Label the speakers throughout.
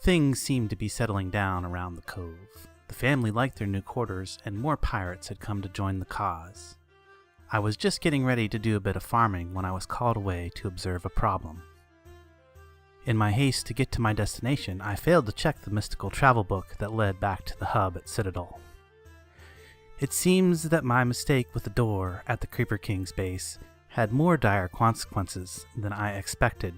Speaker 1: Things seemed to be settling down around the cove. The family liked their new quarters, and more pirates had come to join the cause. I was just getting ready to do a bit of farming when I was called away to observe a problem. In my haste to get to my destination, I failed to check the mystical travel book that led back to the hub at Citadel. It seems that my mistake with the door at the Creeper King's base had more dire consequences than I expected.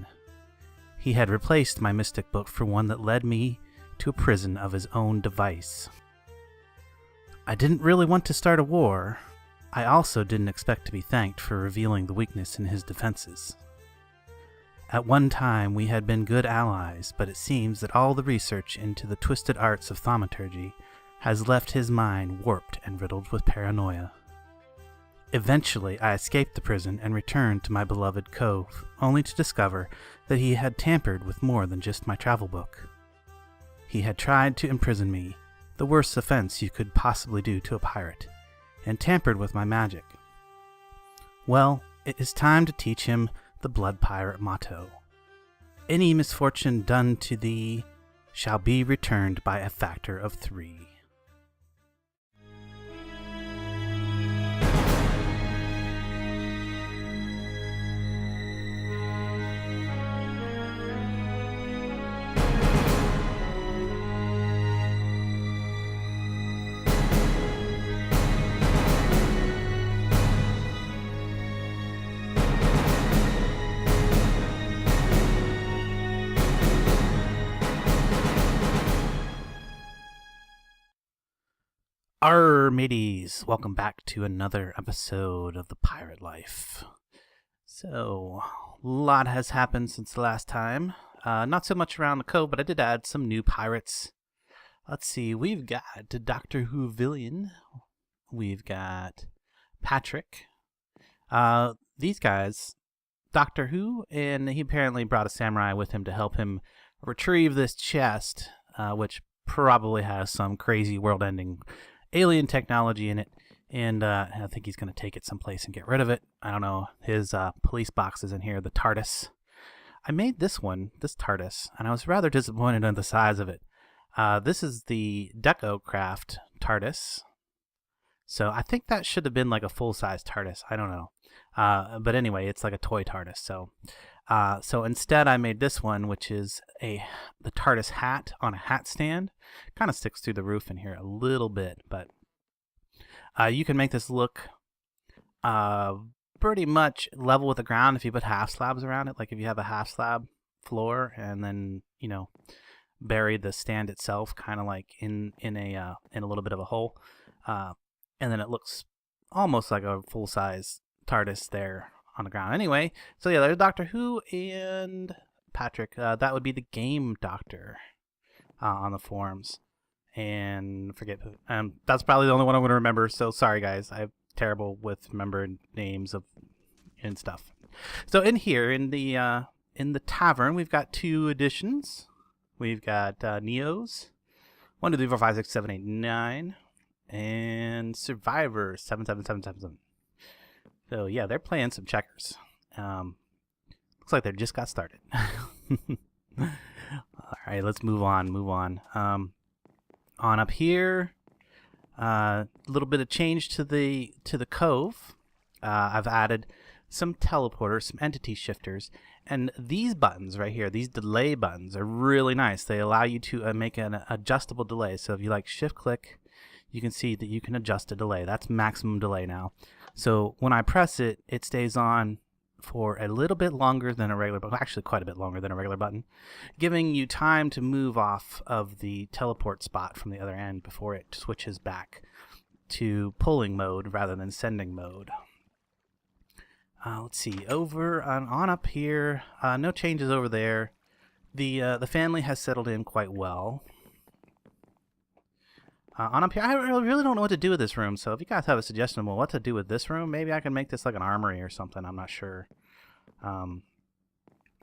Speaker 1: He had replaced my mystic book for one that led me to a prison of his own device. I didn't really want to start a war. I also didn't expect to be thanked for revealing the weakness in his defenses. At one time we had been good allies, but it seems that all the research into the twisted arts of thaumaturgy has left his mind warped and riddled with paranoia. Eventually I escaped the prison and returned to my beloved cove, only to discover that he had tampered with more than just my travel book. He had tried to imprison me, the worst offense you could possibly do to a pirate, and tampered with my magic. Well, it is time to teach him the Blood Pirate motto. Any misfortune done to thee shall be returned by a factor of 3. Arr, mateys! Welcome back to another episode of The Pirate Life. So, a lot has happened since the last time. Not so much around the cove, but I did add some new pirates. Let's see, we've got Doctor Who Villain. We've got Patrick. These guys, Doctor Who, and he apparently brought a samurai with him to help him retrieve this chest, which probably has some crazy world-ending alien technology in it, and I think he's going to take it someplace and get rid of it. I don't know. His police box is in here, the TARDIS. I made this TARDIS, and I was rather disappointed in the size of it. This is the DecoCraft TARDIS, so I think that should have been like a full-size TARDIS. I don't know. But anyway, it's like a toy TARDIS. So instead I made this one, which is the TARDIS hat on a hat stand. Kind of sticks through the roof in here a little bit, but you can make this look pretty much level with the ground if you put half slabs around it. Like if you have a half slab floor and then, you know, bury the stand itself kind of like in a little bit of a hole, and then it looks almost like a full-size TARDIS there on the ground. Anyway, so yeah, there's Doctor Who and Patrick. That would be the game doctor on the forums. And forget who. That's probably the only one I'm going to remember, so sorry guys. I'm terrible with remembering names of and stuff. So in here, in the tavern, we've got 2 additions. We've got Neos, 1, 2, 3, 4, 5, 6, 7, 8, 9, and Survivor 77777. So yeah, they're playing some checkers. Looks like they just got started. All right, let's move on. On up here, a little bit of change to the cove. I've added some teleporters, some entity shifters, and these buttons right here, these delay buttons, are really nice. They allow you to make an adjustable delay. So if you like shift click, you can see that you can adjust a delay. That's maximum delay now. So when I press it, it stays on for a little bit longer than a regular button, actually quite a bit longer than a regular button, giving you time to move off of the teleport spot from the other end before it switches back to pulling mode rather than sending mode. Let's see, over on up here, no changes over there. The family has settled in quite well. On up here, I really don't know what to do with this room, so if you guys have a suggestion of what to do with this room, maybe I can make this like an armory or something. I'm not sure.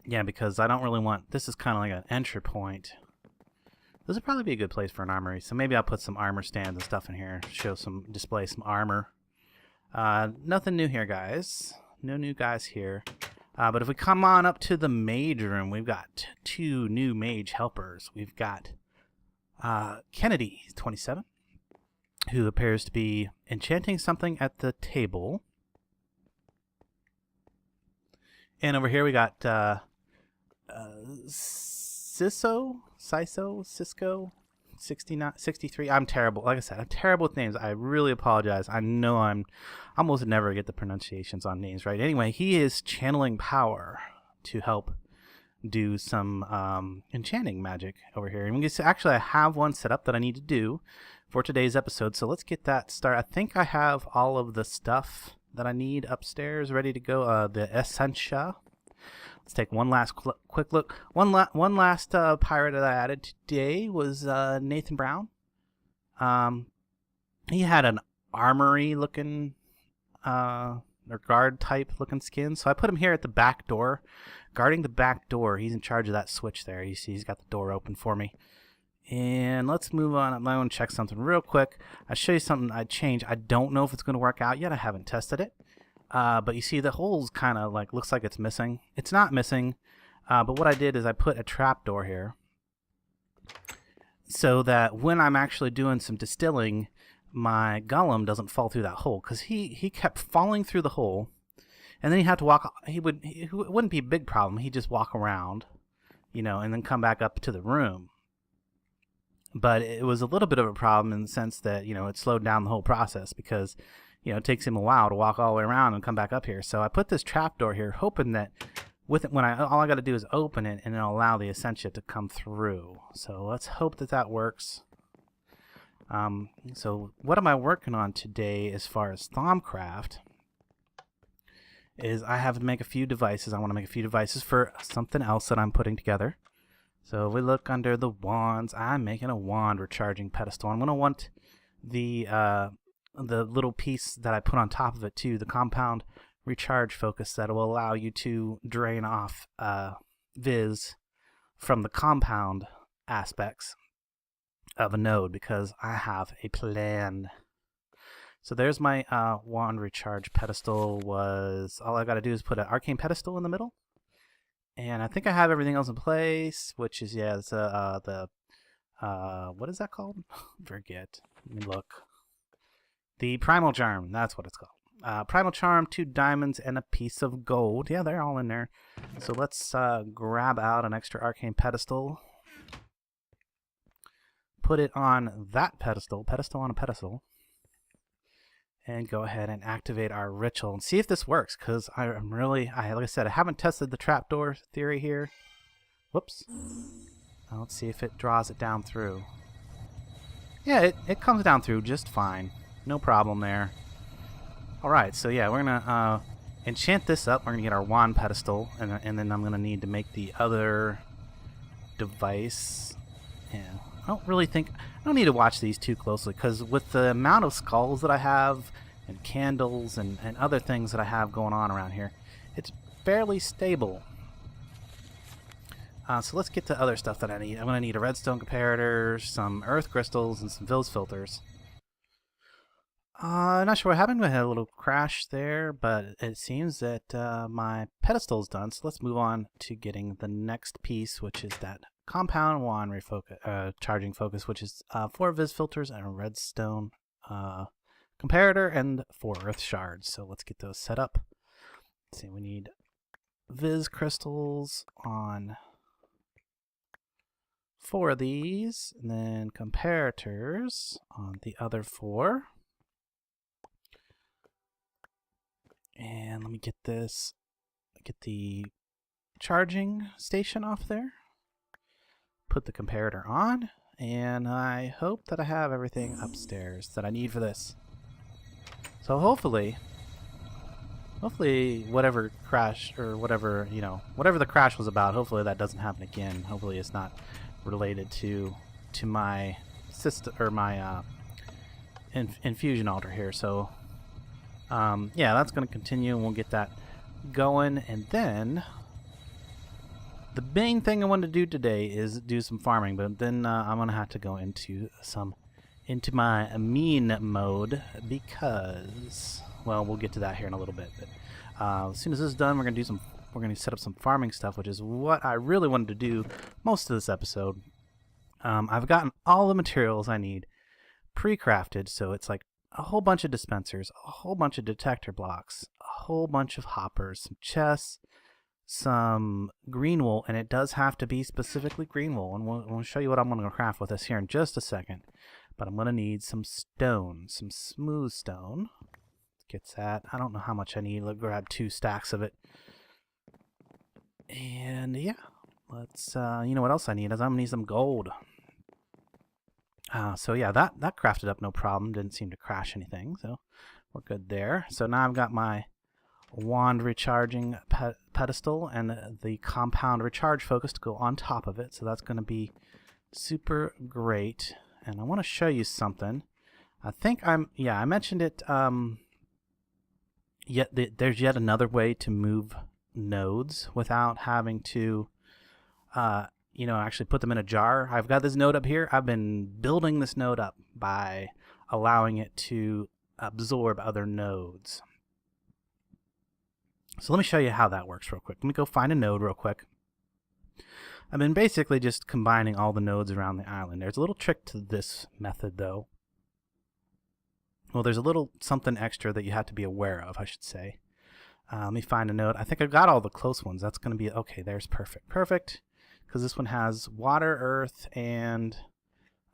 Speaker 1: Yeah, because I don't really want... This is kind of like an entry point. This would probably be a good place for an armory, so maybe I'll put some armor stands and stuff in here, display some armor. Nothing new here, guys. No new guys here. But if we come on up to the mage room, we've got 2 new mage helpers. We've got Kennedy, 27, who appears to be enchanting something at the table. And over here we got Cisco 69, 63. I'm terrible. Like I said, I'm terrible with names. I really apologize. I know I'm almost never get the pronunciations on names right. Anyway, he is channeling power to help do some enchanting magic over here. And we can actually, I have one set up that I need to do for today's episode. So let's get that started. I think I have all of the stuff that I need upstairs ready to go. The Essentia. Let's take one last quick look. One last pirate that I added today was Nathan Brown. He had an armory looking or guard type looking skin, so I put him here at the back door, guarding the back door. He's in charge of that switch there. You see, he's got the door open for me. And let's move on. I want to check something real quick. I'll show you something I changed. I don't know if it's going to work out yet. I haven't tested it. But you see the hole's kind of like, looks like it's missing. It's not missing, but what I did is I put a trapdoor here so that when I'm actually doing some distilling, my golem doesn't fall through that hole, because he kept falling through the hole, and then he'd have to walk. It wouldn't be a big problem. He'd just walk around, you know, and then come back up to the room. But it was a little bit of a problem in the sense that, you know, it slowed down the whole process, because you know, it takes him a while to walk all the way around and come back up here. So I put this trapdoor here, hoping that with it, all I got to do is open it, and it'll allow the Essentia to come through. So let's hope that that works. So what am I working on today as far as Thaumcraft? Is I have to make a few devices. I want to make a few devices for something else that I'm putting together. So if we look under the wands, I'm making a wand recharging pedestal. I'm going to want the little piece that I put on top of it too, the compound recharge focus, that will allow you to drain off Viz from the compound aspects of a node, because I have a plan. So there's my wand recharge pedestal. All I got to do is put an arcane pedestal in the middle, and I think I have everything else in place, which is, yeah, it's the what is that called? Forget. Let me look. The Primal Charm, that's what it's called. Primal Charm, 2 diamonds, and a piece of gold. Yeah, they're all in there. So let's grab out an extra arcane pedestal. Put it on that pedestal on a pedestal. And go ahead and activate our ritual and see if this works, because I'm really, like I said, I haven't tested the trapdoor theory here. Whoops. Let's see if it draws it down through. Yeah, it comes down through just fine. No problem there. Alright, so yeah, we're going to enchant this up. We're going to get our wand pedestal, and then I'm going to need to make the other device. Yeah, I don't need to watch these too closely, because with the amount of skulls that I have, and candles, and other things that I have going on around here, it's fairly stable. So let's get to other stuff that I need. I'm going to need a redstone comparator, some earth crystals, and some Vils filters. I'm not sure what happened. I had a little crash there, but it seems that my pedestal is done. So let's move on to getting the next piece, which is that compound wand charging focus, which is 4 Viz filters and a redstone comparator and 4 earth shards. So let's get those set up. Let's see, we need Viz crystals on 4 of these, and then comparators on the other 4. And let me get the charging station off there. Put the comparator on, and I hope that I have everything upstairs that I need for this. So hopefully whatever crash, or whatever the crash was about, hopefully that doesn't happen again. Hopefully it's not related to my system, or my infusion altar here. So yeah, that's going to continue, and we'll get that going. And then the main thing I wanted to do today is do some farming, but then I'm going to have to go into my mean mode, because, well, we'll get to that here in a little bit. But as soon as this is done, we're going to do some we're going to set up some farming stuff, which is what I really wanted to do most of this episode. I've gotten all the materials I need pre-crafted, so it's like a whole bunch of dispensers, a whole bunch of detector blocks, a whole bunch of hoppers, some chests, some green wool, and it does have to be specifically green wool, and we'll show you what I'm going to craft with this here in just a second. But I'm going to need some stone, some smooth stone. Gets that. I don't know how much I need. Let's grab 2 stacks of it. And yeah, let's, you know what else I need is I'm going to need some gold. So yeah, that crafted up no problem. Didn't seem to crash anything, so we're good there. So now I've got my wand recharging pedestal and the compound recharge focus to go on top of it. So that's going to be super great. And I want to show you something. I think I mentioned it. There's yet another way to move nodes without having to, actually put them in a jar. I've got this node up here. I've been building this node up by allowing it to absorb other nodes. So let me show you how that works real quick. Let me go find a node real quick. I've been basically just combining all the nodes around the island. There's a little trick to this method, though. Well, there's a little something extra that you have to be aware of, I should say. Let me find a node. I think I've got all the close ones. That's going to be, okay, there's perfect. Perfect, because this one has water, earth, and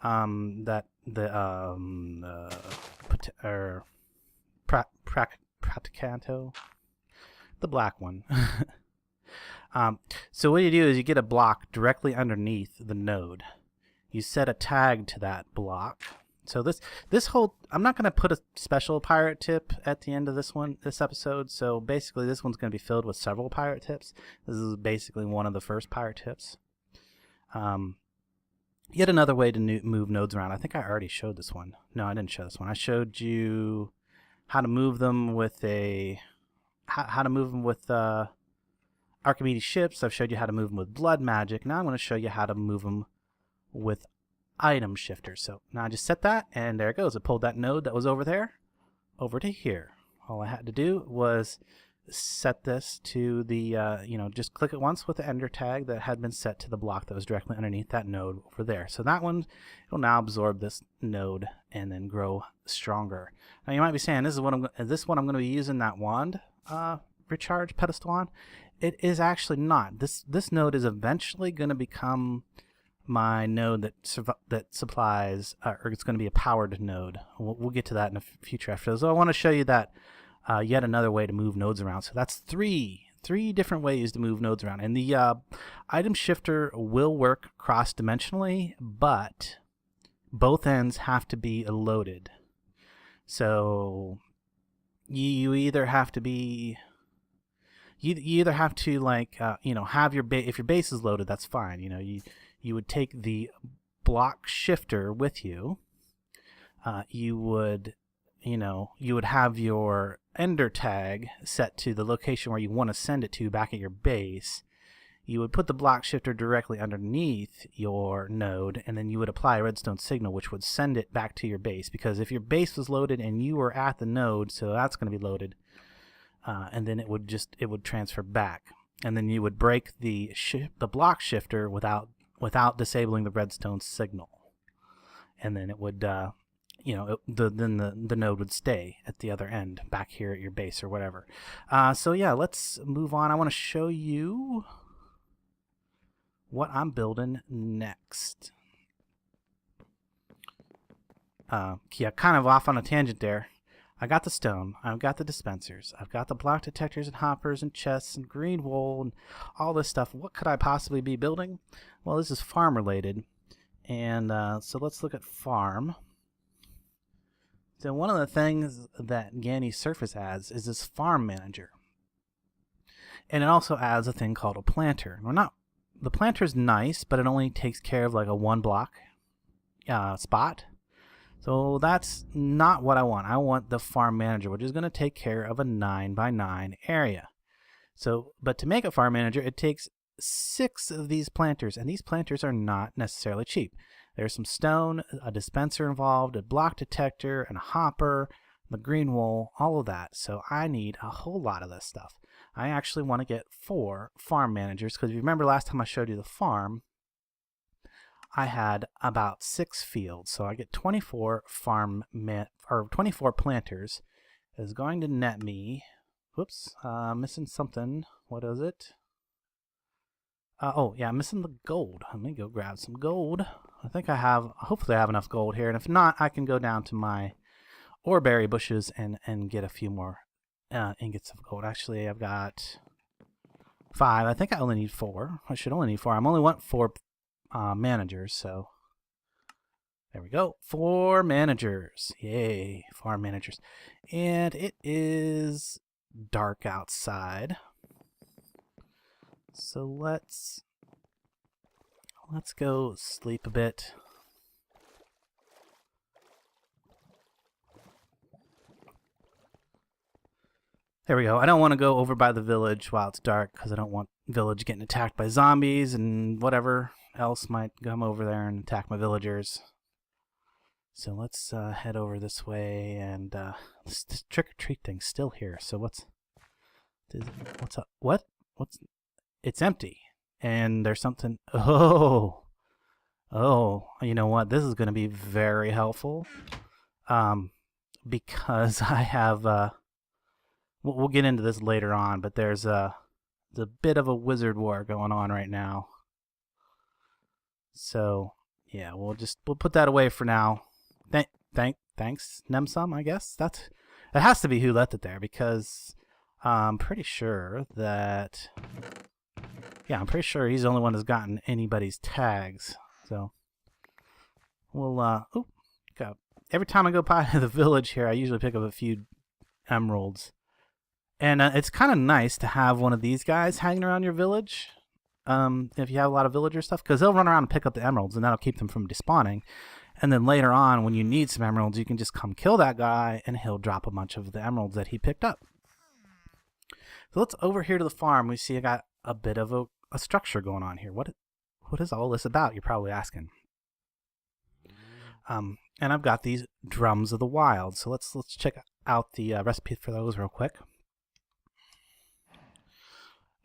Speaker 1: praticanto, the black one. So what you do is you get a block directly underneath the node. You set a tag to that block. So this whole, I'm not going to put a special pirate tip at the end of this episode. So basically this one's going to be filled with several pirate tips. This is basically one of the first pirate tips. Yet another way to move nodes around. I think I already showed this one. No, I didn't show this one. I showed you how to move them with Archimedes ships. I've showed you how to move them with blood magic. Now I'm going to show you how to move them with item shifters. So now I just set that, and there it goes. It pulled that node that was over there over to here. All I had to do was set this to the, just click it once with the ender tag that had been set to the block that was directly underneath that node over there. So that one will now absorb this node and then grow stronger. Now you might be saying, this is what I'm going to be using that wand recharge pedestal on. It is actually not. This node is eventually going to become my node that supplies, or it's going to be a powered node. We'll get to that in a future episode. So I want to show you that yet another way to move nodes around. So that's three different ways to move nodes around. And the item shifter will work cross-dimensionally, but both ends have to be loaded. So you either have to be, you either have to have your base. If your base is loaded, that's fine. You would take the block shifter with you. You would have your ender tag set to the location where you want to send it to back at your base. You would put the block shifter directly underneath your node, and then you would apply a redstone signal, which would send it back to your base. Because if your base was loaded and you were at the node, so that's going to be loaded, and then it would transfer back, and then you would break the block shifter without disabling the redstone signal, and then it would then the node would stay at the other end back here at your base or whatever. So yeah, let's move on. I want to show you what I'm building next. Yeah, kind of off on a tangent there. I got the stone, I've got the dispensers, I've got the block detectors and hoppers and chests and green wool and all this stuff. What could I possibly be building? Well, this is farm related, and so let's look at farm. So one of the things that Ganny's Surface adds is this farm manager, and it also adds a thing called a planter. The planter's nice, but it only takes care of like a 1 block spot. So that's not what I want. I want the farm manager, which is going to take care of a 9x9 area. So, but to make a farm manager, it takes 6 of these planters, and these planters are not necessarily cheap. There's some stone, a dispenser involved, a block detector, and a hopper, the green wool, all of that. So I need a whole lot of this stuff. I actually want to get 4 farm managers, because if you remember last time I showed you the farm, I had about 6 fields, so I get 24 24 planters is going to net me. Whoops, missing something. What is it? Oh yeah, I'm missing the gold. Let me go grab some gold. I think I have. Hopefully, I have enough gold here, and if not, I can go down to my oreberry bushes and get a few more ingots of gold. Actually, I've got 5. I think I only need 4. I should only need 4. I only want 4 managers, so there we go. 4 managers. Yay, farm managers. And it is dark outside, so let's go sleep a bit. There we go. I don't want to go over by the village while it's dark, because I don't want village getting attacked by zombies and whatever else might come over there and attack my villagers. So let's head over this way, and this trick-or-treat thing's still here. So what's up? What's it's empty, and there's something. Oh, you know what? This is going to be very helpful, because I have we'll get into this later on, but there's a bit of a wizard war going on right now. So yeah, we'll put that away for now. Thanks, Nemsum. I guess it has to be who left it there, because I'm pretty sure that. Yeah, I'm pretty sure he's the only one who's gotten anybody's tags. So we'll every time I go by the village here, I usually pick up a few emeralds. And it's kind of nice to have one of these guys hanging around your village, if you have a lot of villager stuff, because they'll run around and pick up the emeralds, and that'll keep them from despawning. And then later on, when you need some emeralds, you can just come kill that guy, and he'll drop a bunch of the emeralds that he picked up. So let's over here to the farm. We see I got a bit of a structure going on here. What is all this about? You're probably asking. And I've got these drums of the wild. So let's check out the recipe for those real quick.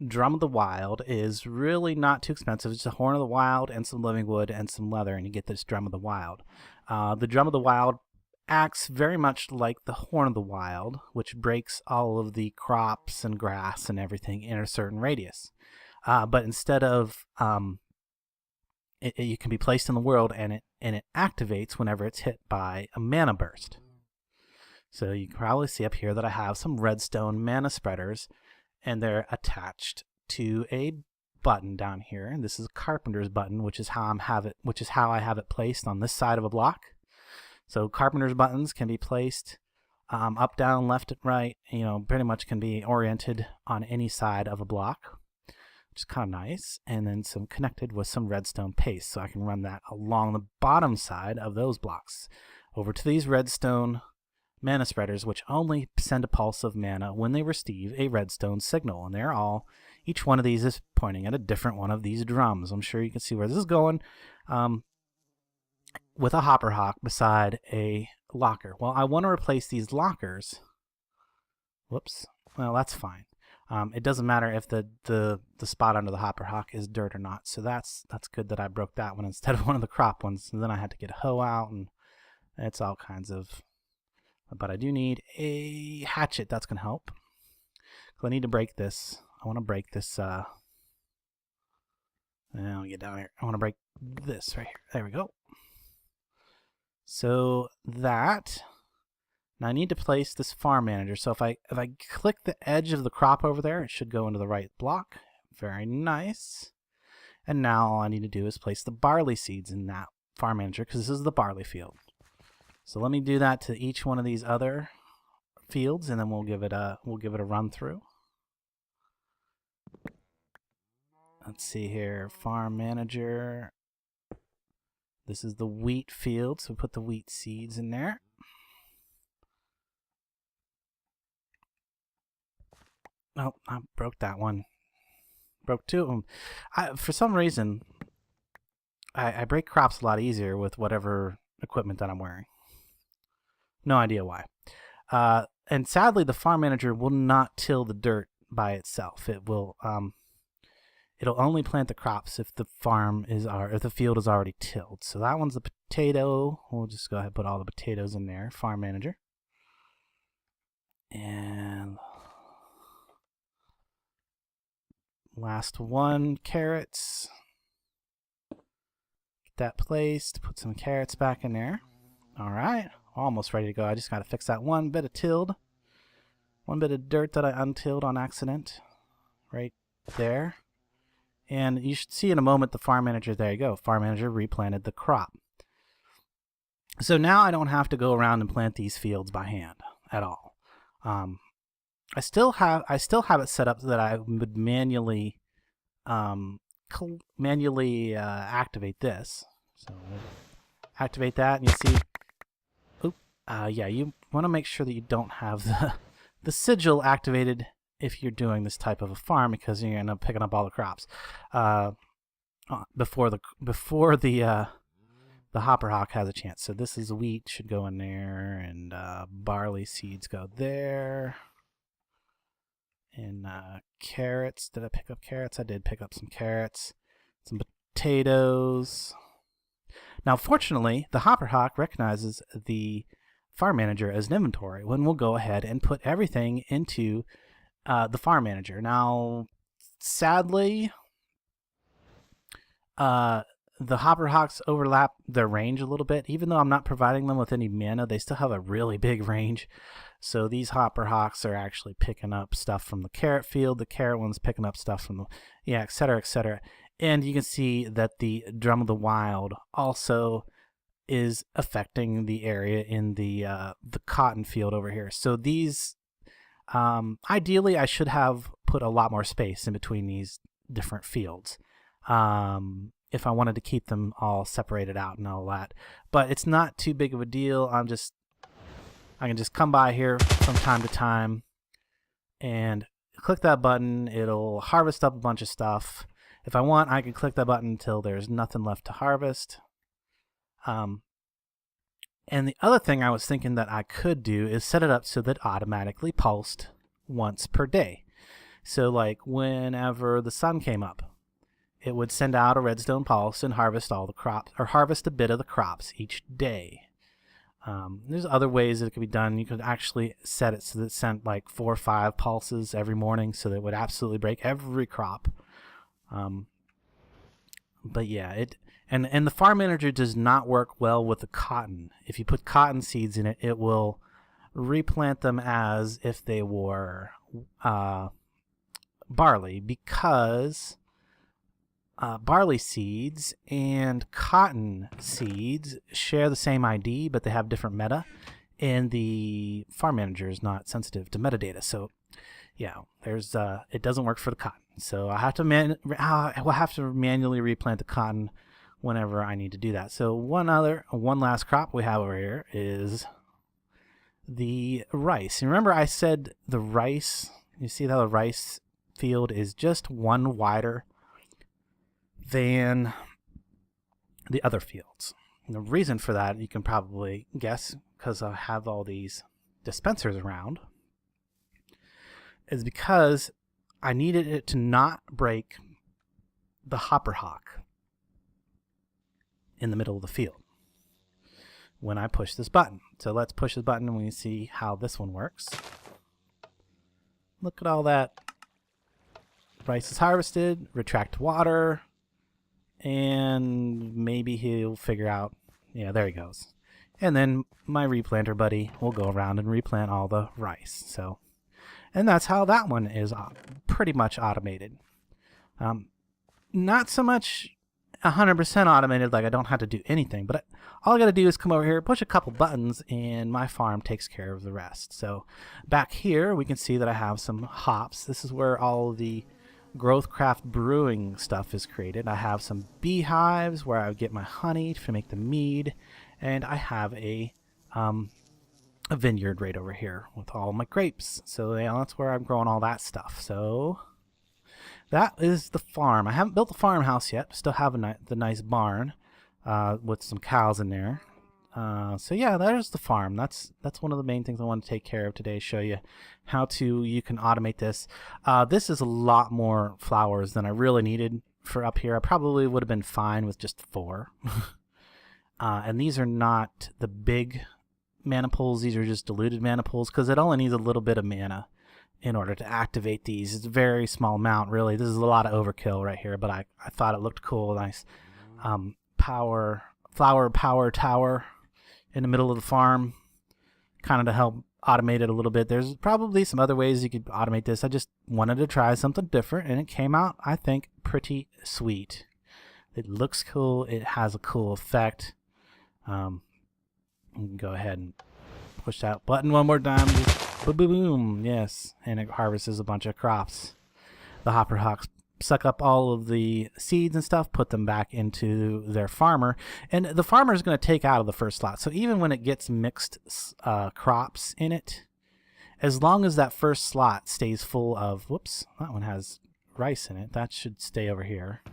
Speaker 1: Drum of the Wild is really not too expensive. It's a horn of the wild and some living wood and some leather, and you get this Drum of the Wild. The Drum of the Wild acts very much like the Horn of the Wild, which breaks all of the crops and grass and everything in a certain radius. But instead of you can be placed in the world, and it activates whenever it's hit by a mana burst. So you can probably see up here that I have some redstone mana spreaders, and they're attached to a button down here. And this is a carpenter's button, which is how I have it placed on this side of a block. So carpenter's buttons can be placed up, down, left, and right. You know, pretty much can be oriented on any side of a block, which is kind of nice. And then some connected with some redstone paste, so I can run that along the bottom side of those blocks over to these redstone mana spreaders, which only send a pulse of mana when they receive a redstone signal. And each one of these is pointing at a different one of these drums. I'm sure you can see where this is going, with a hopper hawk beside a locker. Well, I want to replace these lockers. Whoops. Well, that's fine. It doesn't matter if the spot under the hopper hawk is dirt or not. So that's good that I broke that one instead of one of the crop ones. And then I had to get a hoe out, and it's all kinds of. But I do need a hatchet. That's going to help. So I need to break this. I want to break this. Let me get down here. I want to break this right here. There we go. So that. Now I need to place this farm manager. So if I click the edge of the crop over there, it should go into the right block. Very nice. And now all I need to do is place the barley seeds in that farm manager, because this is the barley field. So let me do that to each one of these other fields, and then we'll give it a run through. Let's see here, farm manager. This is the wheat field, so put the wheat seeds in there. Oh, I broke that one. Broke 2 of them. For some reason, I break crops a lot easier with whatever equipment that I'm wearing. No idea why. And sadly, the farm manager will not till the dirt by itself. It will it'll only plant the crops if the if the field is already tilled. So that one's a potato. We'll just go ahead and put all the potatoes in there. Farm manager. And last one, carrots. Get that placed. Put some carrots back in there. All right, almost ready to go. I just got to fix that one bit of tilled. One bit of dirt that I untilled on accident. Right there. And you should see in a moment the farm manager. There you go. Farm manager replanted the crop. So now I don't have to go around and plant these fields by hand at all. I still have it set up so that I would manually activate this. So activate that, and you see, yeah, you want to make sure that you don't have the sigil activated if you're doing this type of a farm, because you're gonna end up picking up all the crops before the hopper hawk has a chance. So this is wheat, should go in there, and barley seeds go there. And carrots, did I pick up carrots? I did pick up some carrots. Some potatoes. Now fortunately, the hopper hawk recognizes the farm manager as an inventory when we'll go ahead and put everything into the farm manager. Now sadly, the hopper hawks overlap their range a little bit. Even though I'm not providing them with any mana, they still have a really big range. So these hopper hawks are actually picking up stuff from the carrot field. The carrot one's picking up stuff from the, et cetera, et cetera. And you can see that the drum of the wild also is affecting the area in the cotton field over here. So these, ideally, I should have put a lot more space in between these different fields. If I wanted to keep them all separated out and all that. But it's not too big of a deal. I can just come by here from time to time and click that button. It'll harvest up a bunch of stuff. If I want, I can click that button until there's nothing left to harvest. And the other thing I was thinking that I could do is set it up so that it automatically pulsed once per day. So like whenever the sun came up, it would send out a redstone pulse and harvest all the crops, or harvest a bit of the crops each day. There's other ways that it could be done. You could actually set it so that it sent like 4 or 5 pulses every morning, so that it would absolutely break every crop. But yeah, and the farm manager does not work well with the cotton. If you put cotton seeds in it, it will replant them as if they were barley, because barley seeds and cotton seeds share the same ID, but they have different meta, and the farm manager is not sensitive to metadata. So yeah, there's it doesn't work for the cotton. So I have to we'll have to manually replant the cotton whenever I need to do that. So one last crop we have over here is the rice. And remember I said the rice, you see how the rice field is just one wider than the other fields. And the reason for that, you can probably guess, because I have all these dispensers around, is because I needed it to not break the hopper hawk in the middle of the field when I push this button. So let's push this button and we can see how this one works. Look at all that. Rice is harvested, retract water, and maybe he'll figure out, yeah, there he goes. And then my replanter buddy will go around and replant all the rice. So, and that's how that one is pretty much automated. Not so much 100% automated, like I don't have to do anything, but all I got to do is come over here, push a couple buttons, and my farm takes care of the rest. So back here we can see that I have some hops. This is where all the Growthcraft brewing stuff is created. I have some beehives where I get my honey to make the mead, and I have a vineyard right over here with all my grapes. So yeah, that's where I'm growing all that stuff. So that is the farm. I haven't built the farmhouse yet. Still have the nice barn with some cows in there. So yeah, there's the farm. That's one of the main things I want to take care of today. Show you how you can automate this. This is a lot more flowers than I really needed for up here. I probably would have been fine with just 4. And these are not the big mana pools. These are just diluted mana pools because it only needs a little bit of mana in order to activate these. It's a very small amount, really. This is a lot of overkill right here, but I thought it looked cool. Nice flower tower in the middle of the farm, kind of to help automate it a little bit. There's probably some other ways you could automate this. I just wanted to try something different, and it came out, I think, pretty sweet. It looks cool. It has a cool effect. You can go ahead and push that button one more time. Just boom, boom, boom. Yes, and it harvests a bunch of crops. The hopper hawks suck up all of the seeds and stuff, put them back into their farmer, and the farmer is going to take out of the first slot. So even when it gets mixed crops in it, as long as that first slot stays full of, whoops, that one has rice in it. That should stay over here.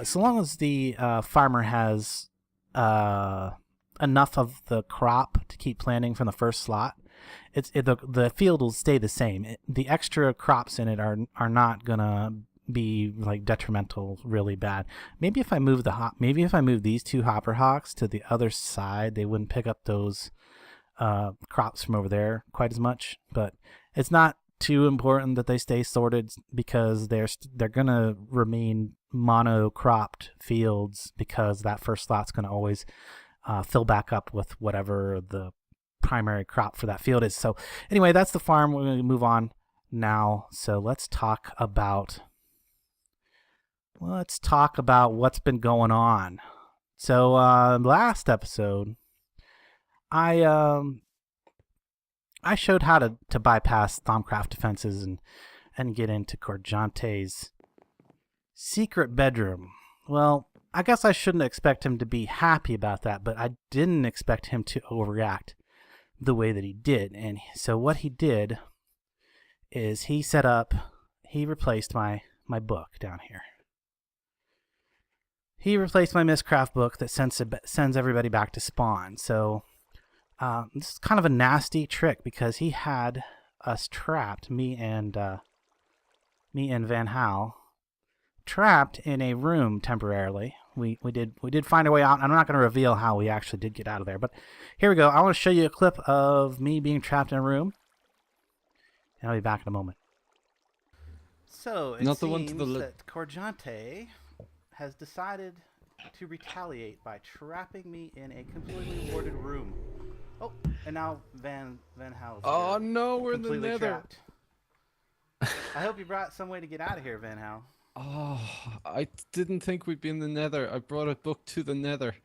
Speaker 1: So long as the farmer has enough of the crop to keep planting from the first slot, the field will stay the same. The extra crops in it are not gonna be like detrimental, really bad. Maybe if I move these 2 hopper hawks to the other side, they wouldn't pick up those crops from over there quite as much. But it's not too important that they stay sorted because they're gonna remain mono-cropped fields because that first slot's gonna always fill back up with whatever the primary crop for that field is. So anyway, that's the farm. We're going to move on now. So let's talk about what's been going on. So last episode, I showed how to bypass Thaumcraft defenses and get into Corjante's secret bedroom. Well, I guess I shouldn't expect him to be happy about that, but I didn't expect him to overreact the way that he did. And so what he did is he replaced my book down here. He replaced my Mistcraft book that sends everybody back to spawn. So this is kind of a nasty trick because he had us trapped, me and Van Hal, trapped in a room temporarily. We did find a way out. I'm not going to reveal how we actually did get out of there, but here we go. I want to show you a clip of me being trapped in a room, and I'll be back in a moment. So it seems that Corjante has decided to retaliate by trapping me in a completely warded room. Oh, and now Van Hal.
Speaker 2: Oh no, we're in the nether.
Speaker 1: Trapped. I hope you brought some way to get out of here, Van Hal.
Speaker 2: Oh, I didn't think we'd be in the nether. I brought a book to the nether.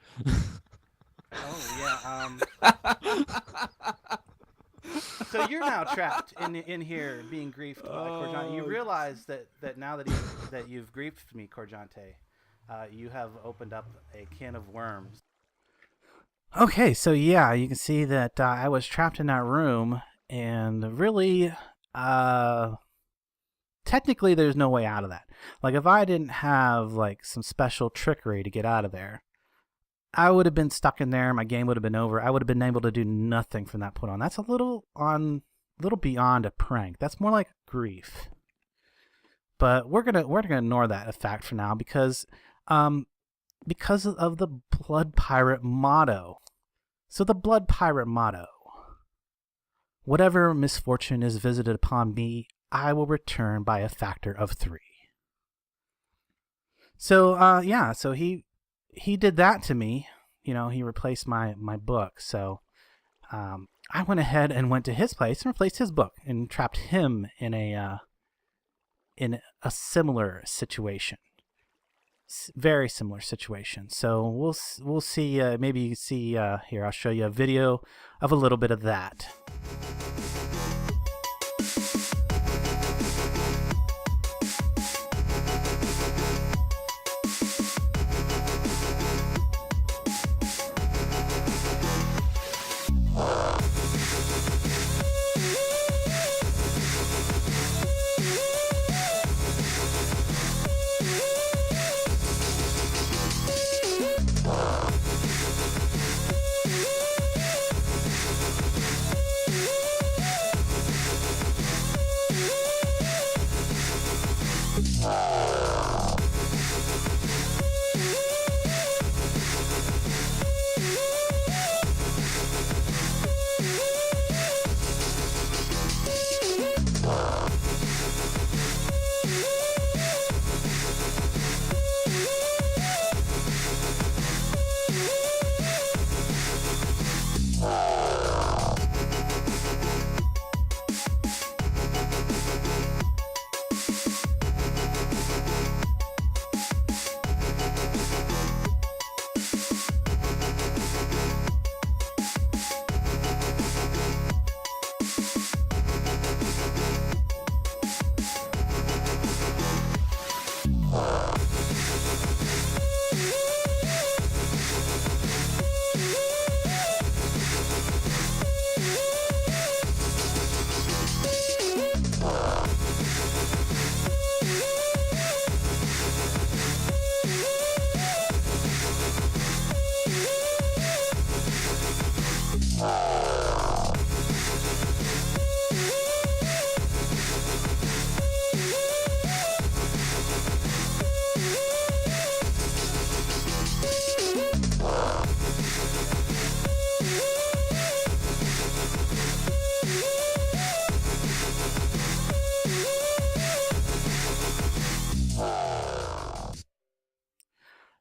Speaker 1: Oh, yeah. So you're now trapped in here being griefed by Corjante. You realize that now that you've griefed me, Corjante, you have opened up a can of worms. Okay, so yeah, you can see that I was trapped in that room, and really, technically there's no way out of that. Like, if I didn't have like some special trickery to get out of there, I would have been stuck in there. My game would have been over. I would have been able to do nothing from that point on. That's a little beyond a prank. That's more like grief. But we're gonna ignore that fact for now because of the Blood Pirate motto. So the Blood Pirate motto: whatever misfortune is visited upon me, I will return by a factor of 3. So yeah, so he did that to me. You know, he replaced my book. So I went ahead and went to his place and replaced his book and trapped him in a similar situation. Very similar situation. So we'll see. Maybe you can see here. I'll show you a video of a little bit of that.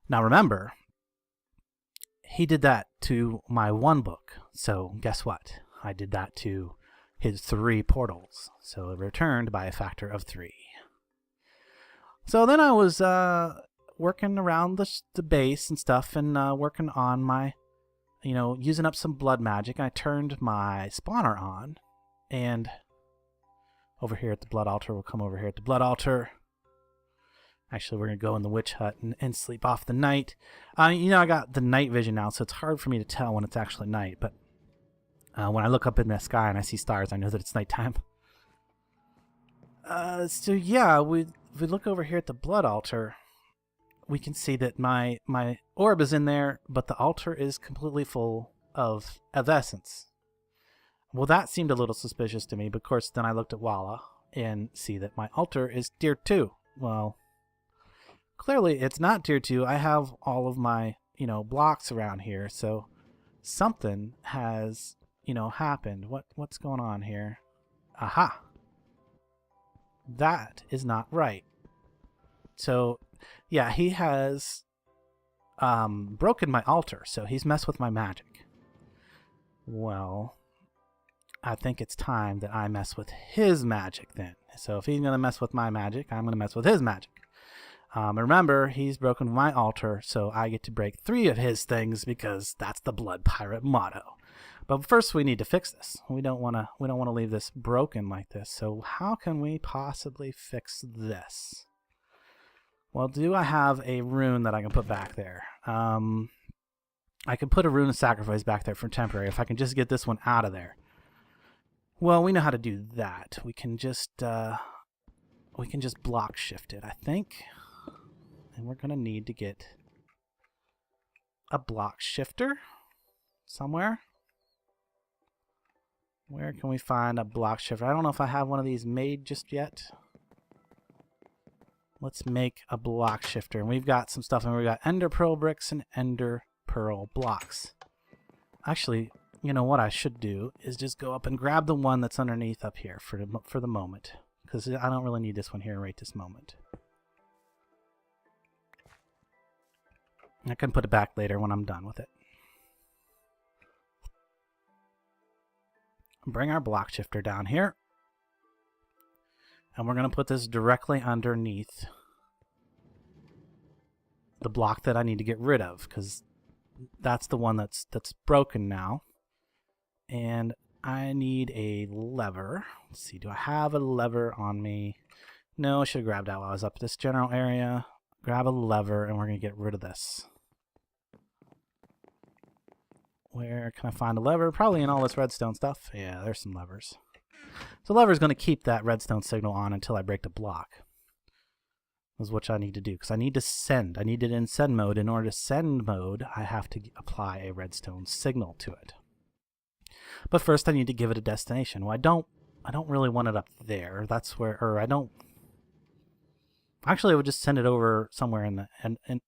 Speaker 1: Now remember, he did that to my one book. So guess what? I did that to his 3 portals. So it returned by a factor of 3. So then I was working around the base and stuff, and working on my, using up some blood magic. I turned my spawner on, and over here at the blood altar, we'll come over here at the blood altar. Actually, we're going to go in the witch hut and sleep off the night. I got the night vision now, so it's hard for me to tell when it's actually night. But when I look up in the sky and I see stars, I know that it's nighttime. So yeah, if we look over here at the blood altar, we can see that my orb is in there, but the altar is completely full of essence. Well, that seemed a little suspicious to me, but of course then I looked at Walla and see that my altar is tier 2. Well, clearly it's not tier 2. I have all of my, blocks around here, so something has, happened. What's going on here? Aha! That is not right. So, yeah, he has broken my altar, so he's messed with my magic. Well, I think it's time that I mess with his magic then. So if he's going to mess with my magic, I'm going to mess with his magic. Remember, he's broken my altar, so I get to break 3 of his things because that's the Blood Pirate motto. But first, we need to fix this. We don't want to leave this broken like this. So how can we possibly fix this? Well, do I have a rune that I can put back there? I can put a rune of sacrifice back there for temporary. If I can just get this one out of there. Well, we know how to do that. We can just block shift it, I think. And we're gonna need to get a block shifter somewhere. Where can we find a block shifter? I don't know if I have one of these made just yet. Let's make a block shifter. And we've got some stuff, and we've got ender pearl bricks and ender pearl blocks. Actually, what I should do is just go up and grab the one that's underneath up here for the moment, because I don't really need this one here right this moment. I can put it back later when I'm done with it. Bring our block shifter down here. And we're going to put this directly underneath the block that I need to get rid of, because that's the one that's broken now. And I need a lever. Let's see, do I have a lever on me? No, I should have grabbed that while I was up this general area. Grab a lever, and we're going to get rid of this. Where can I find a lever? Probably in all this redstone stuff. Yeah, there's some levers. So lever is going to keep that redstone signal on until I break the block. Is what I need to do, because I need to send. I need it in send mode. In order to send mode, I have to apply a redstone signal to it. But first, I need to give it a destination. Well, I don't really want it up there. That's where, or I don't. Actually, I would just send it over somewhere in the and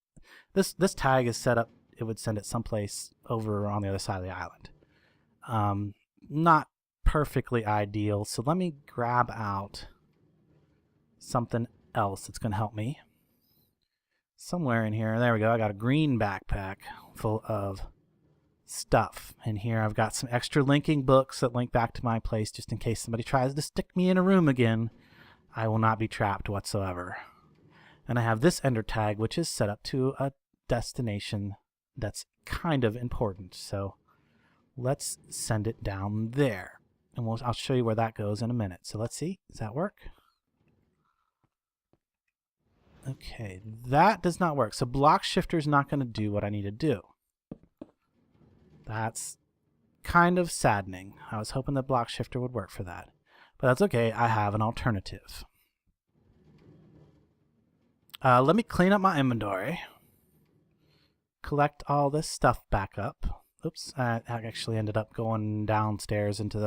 Speaker 1: this tag is set up. It would send it someplace over on the other side of the island. Not perfectly ideal, so let me grab out something else that's going to help me. Somewhere in here, there we go, I got a green backpack full of stuff. In here I've got some extra linking books that link back to my place just in case somebody tries to stick me in a room again. I will not be trapped whatsoever. And I have this ender tag, which is set up to a destination that's kind of important. So let's send it down there. And I'll show you where that goes in a minute. So let's see. Does that work? Okay, that does not work. So block shifter is not going to do what I need to do. That's kind of saddening. I was hoping that block shifter would work for that. But that's okay. I have an alternative. Let me clean up my inventory. Collect all this stuff back up. Oops, I actually ended up going downstairs into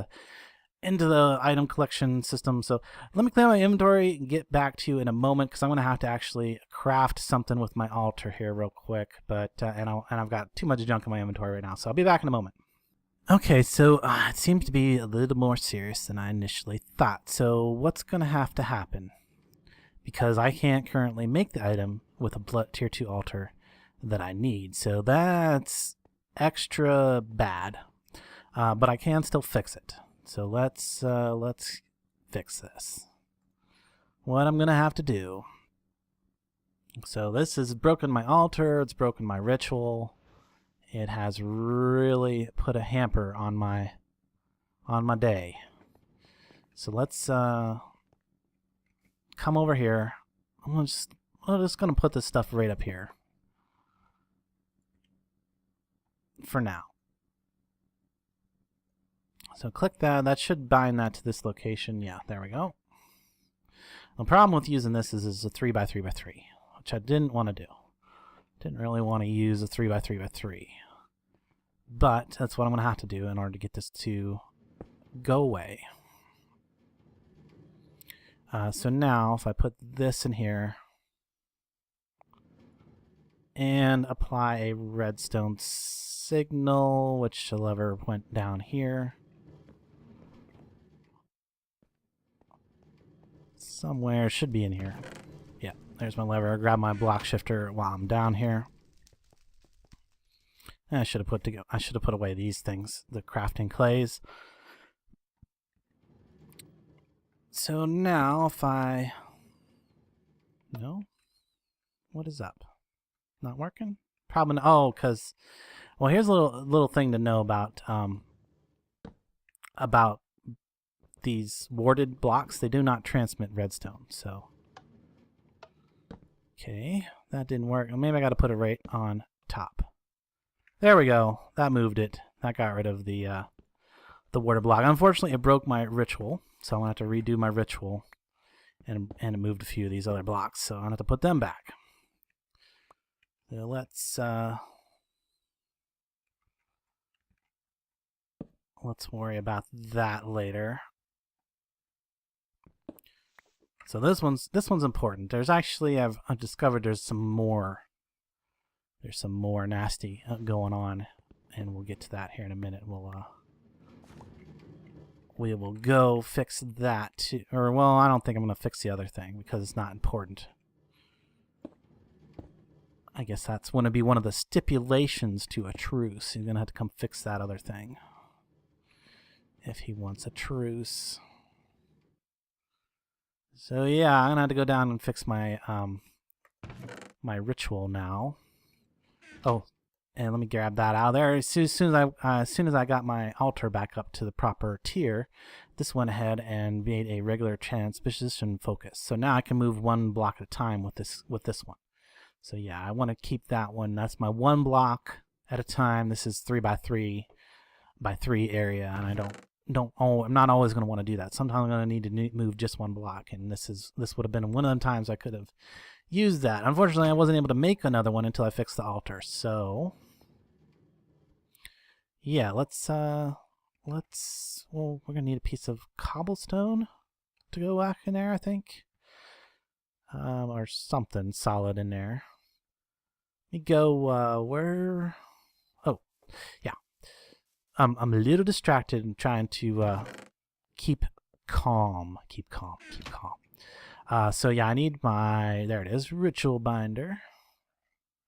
Speaker 1: the item collection system. So let me clean up my inventory and get back to you in a moment, because I'm going to have to actually craft something with my altar here real quick. But and I've got too much junk in my inventory right now, so I'll be back in a moment. Okay, so it seems to be a little more serious than I initially thought. So what's going to have to happen? Because I can't currently make the item with a tier 2 altar, that I need. So that's extra bad, but I can still fix it. So let's fix this. What I'm gonna have to do. So this has broken my altar. It's broken my ritual. It has really put a hamper on my day. So let's come over here. I'm just gonna put this stuff right up here for now. So click that. That should bind that to this location. Yeah, there we go. The problem with using this is it's a 3x3x3, which I didn't want to do. Didn't really want to use a 3x3x3. But that's what I'm going to have to do in order to get this to go away. So now if I put this in here and apply a redstone signal, which the lever went down here. Somewhere, should be in here. Yeah, there's my lever. Grab my block shifter while I'm down here. And I should have put away these things, the crafting clays. So now if I no, what is up? Not working? Probably not. Oh, because well, here's a little thing to know about these warded blocks. They do not transmit redstone. So okay, that didn't work. Maybe I got to put it right on top. There we go. That moved it. That got rid of the warded block. Unfortunately, it broke my ritual, so I'm gonna have to redo my ritual, and it moved a few of these other blocks. So I'm gonna have to put them back. So let's worry about that later. So this one's important. There's actually I've discovered there's some more nasty going on, and we'll get to that here in a minute. We will go fix that too. Or well, I don't think I'm gonna fix the other thing because it's not important. I guess that's going to be one of the stipulations to a truce. He's gonna have to come fix that other thing if he wants a truce. So yeah, I'm gonna have to go down and fix my my ritual now. Oh, and let me grab that out of there. As soon as I got my altar back up to the proper tier, this went ahead and made a regular transposition focus. So now I can move one block at a time with this one. So yeah, I want to keep that one. That's my one block at a time. This is 3x3 by 3 area, and I'm not always going to want to do that. Sometimes I'm going to need to move just one block, and this would have been one of the times I could have used that. Unfortunately, I wasn't able to make another one until I fixed the altar. So yeah, well, we're going to need a piece of cobblestone to go back in there, I think. Or something solid in there. Let me go, where? Oh, yeah. I'm a little distracted and trying to keep calm. So yeah, I need my, there it is, ritual binder.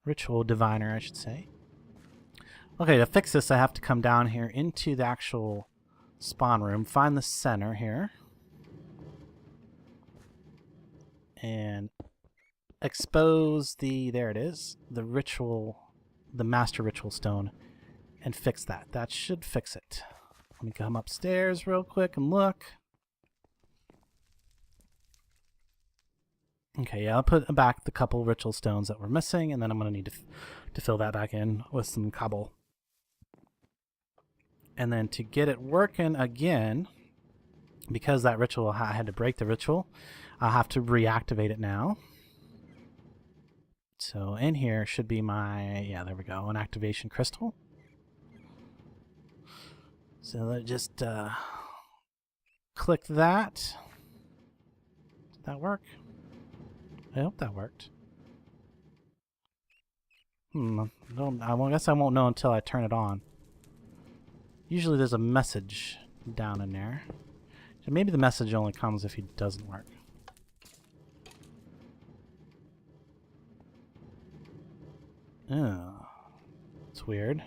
Speaker 1: Ritual diviner, I should say. Okay, to fix this, I have to come down here into the actual spawn room, find the center here, and expose there it is, the master ritual stone, and fix that. That should fix it. Let me come upstairs real quick and look. Okay, yeah, I'll put back the couple ritual stones that were missing, and then I'm going to need to fill that back in with some cobble. And then to get it working again, because that ritual, I had to break the ritual, I'll have to reactivate it now. So in here should be my, yeah, there we go, an activation crystal. So let's just click that. Did that work? I hope that worked. I guess I won't know until I turn it on. Usually there's a message down in there. So maybe the message only comes if it doesn't work. Oh, it's weird.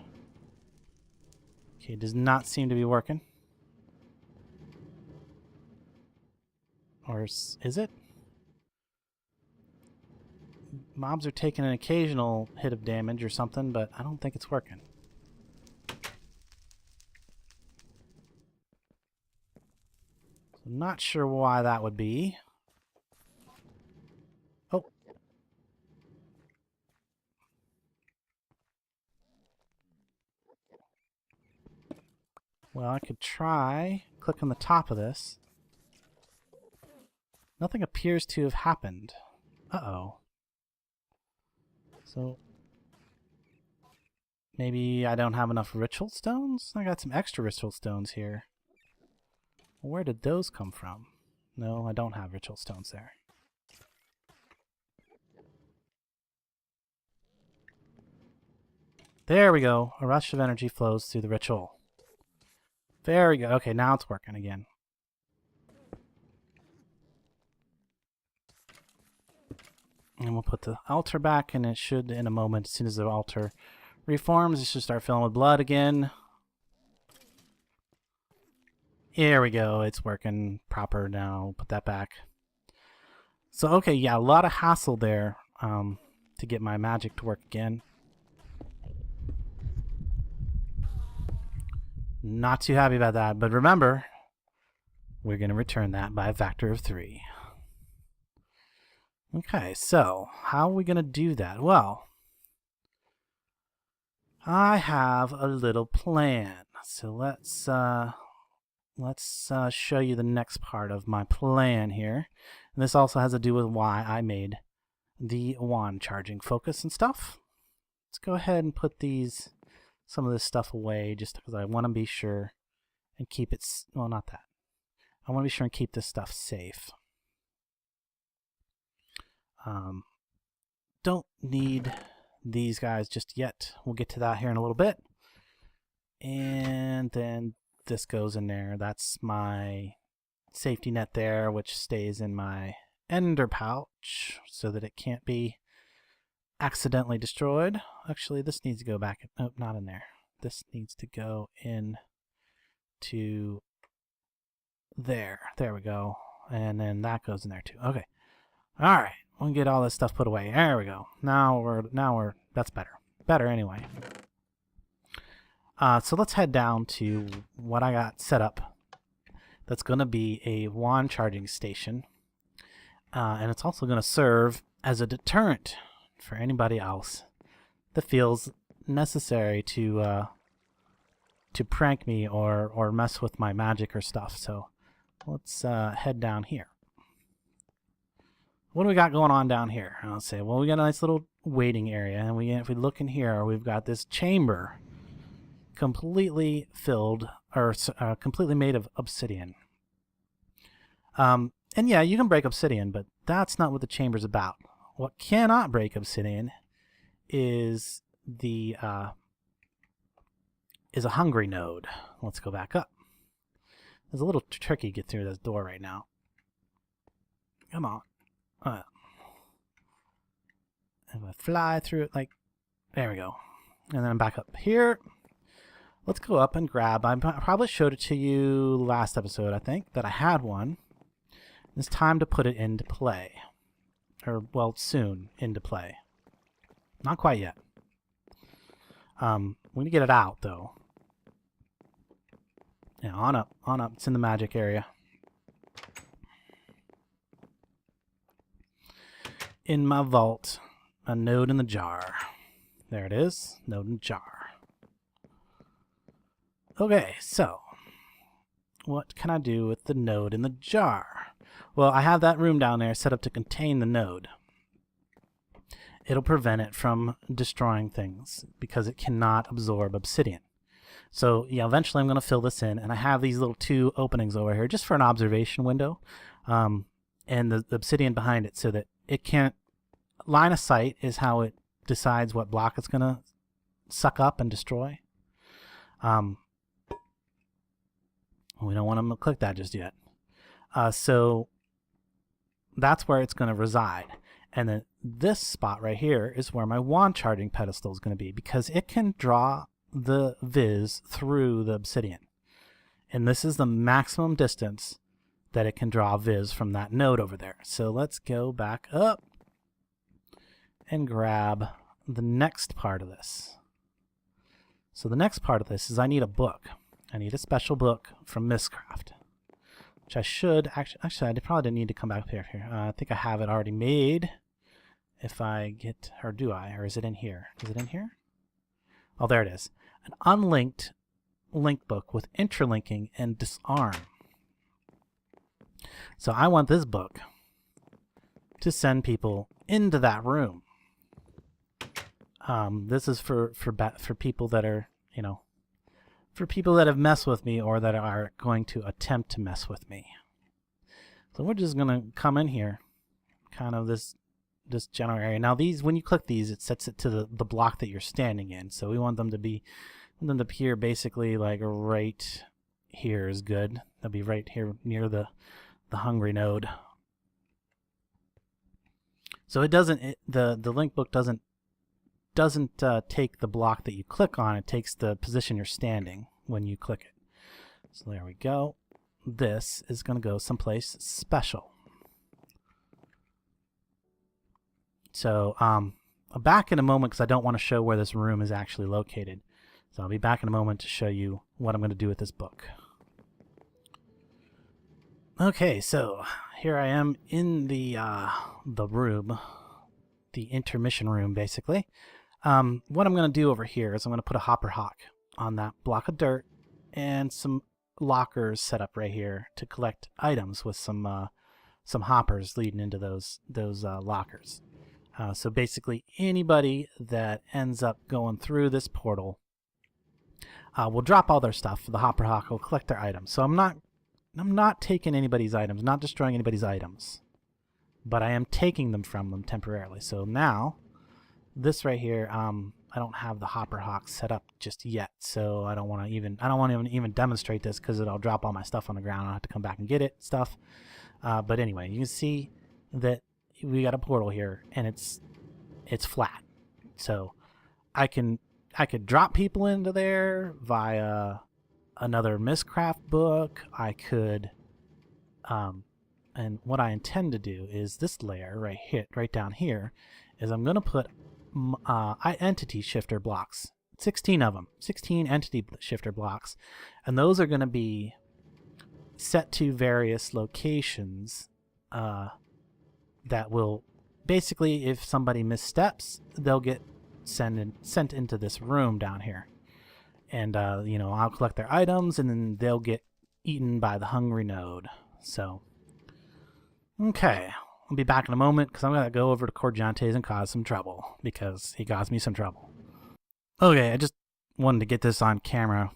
Speaker 1: Okay, does not seem to be working. Or is it? Mobs are taking an occasional hit of damage or something, but I don't think it's working. So I'm not sure why that would be. Oh. Well, I could try click on the top of this. Nothing appears to have happened. Uh-oh. So maybe I don't have enough ritual stones? I got some extra ritual stones here. Where did those come from? No, I don't have ritual stones there. There we go. A rush of energy flows through the ritual. Very good. Okay, now it's working again. And we'll put the altar back, and it should, in a moment, as soon as the altar reforms, it should start filling with blood again. Here we go. It's working proper now. Put that back. So, okay, yeah, a lot of hassle there to get my magic to work again. Not too happy about that, but remember, we're going to return that by a factor of 3. Okay, so how are we going to do that? Well, I have a little plan. So let's show you the next part of my plan here. And this also has to do with why I made the wand charging focus and stuff. Let's go ahead and put some of this stuff away just because I want to be sure and keep it, well, not that. I want to be sure and keep this stuff safe. Don't need these guys just yet. We'll get to that here in a little bit. And then this goes in there. That's my safety net there, which stays in my ender pouch so that it can't be accidentally destroyed. Actually, this needs to go back. Nope, not in there. This needs to go in to there. There we go. And then that goes in there too. Okay. All right. We can get all this stuff put away. There we go. Now we're that's better. Better anyway. So let's head down to what I got set up. That's going to be a wand charging station. And it's also going to serve as a deterrent for anybody else that feels necessary to prank me or mess with my magic or stuff. So let's head down here. What do we got going on down here? I'll say, well, we got a nice little waiting area, and if we look in here, we've got this chamber completely filled or completely made of obsidian. And yeah, you can break obsidian, but that's not what the chamber's about. What cannot break obsidian is a hungry node. Let's go back up. It's a little tricky to get through this door right now. Come on. I'm gonna fly through it like, there we go. And then I'm back up here. Let's go up and grab, I probably showed it to you last episode, I think, that I had one. It's time to put it into play. Or, well, soon into play. Not quite yet. We're gonna get it out, though. Yeah, on up. It's in the magic area. In my vault, a node in the jar. There it is, node in the jar. Okay, so what can I do with the node in the jar? Well, I have that room down there set up to contain the node. It'll prevent it from destroying things because it cannot absorb obsidian. So yeah, eventually I'm going to fill this in, and I have these little 2 openings over here just for an observation window, and the obsidian behind it so that it can't. Line of sight is how it decides what block it's going to suck up and destroy. We don't want to click that just yet. So that's where it's going to reside. And then this spot right here is where my wand charging pedestal is going to be, because it can draw the viz through the obsidian. And this is the maximum distance that it can draw viz from that node over there. So let's go back up and grab the next part of this. So the next part of this is I need a book. I need a special book from Mistcraft, which I should actually I probably didn't need to come back up here. I think I have it already made. If I get, or do I, or is it in here? Is it in here? Oh, there it is. An unlinked link book with interlinking and disarm. So I want this book to send people into that room. This is for people that are, you know, for people that have messed with me or that are going to attempt to mess with me. So we're just gonna come in here, kind of this general area. Now these, when you click these, it sets it to the block that you're standing in. So we want them to appear basically like right here is good. They'll be right here near the hungry node. So it doesn't, the link book doesn't take the block that you click on. It takes the position you're standing when you click it. So there we go. This is going to go someplace special. So I'll back in a moment because I don't want to show where this room is actually located. So I'll be back in a moment to show you what I'm going to do with this book. Okay, so here I am in the room, the intermission room, basically. What I'm going to do over here is I'm going to put a hopper hock on that block of dirt and some lockers set up right here to collect items with some hoppers leading into those lockers. So basically anybody that ends up going through this portal will drop all their stuff. The hopper hock will collect their items. So I'm not taking anybody's items, not destroying anybody's items, but I am taking them from them temporarily. So now this right here, I don't have the hopper hock set up just yet, so I don't want to even demonstrate this because it'll drop all my stuff on the ground. I'll have to come back and get it stuff. But anyway, you can see that we got a portal here, and it's flat. So I could drop people into there via another Mistcraft book. I could, and what I intend to do is this layer right down here, is I'm going to put entity shifter blocks, 16 of them, 16 entity shifter blocks, and those are going to be set to various locations that will basically, if somebody missteps, they'll get sent into this room down here, and you know, I'll collect their items and then they'll get eaten by the hungry node. So okay, I'll be back in a moment because I'm going to go over to Corjante's and cause some trouble, because he caused me some trouble. Okay, I just wanted to get this on camera.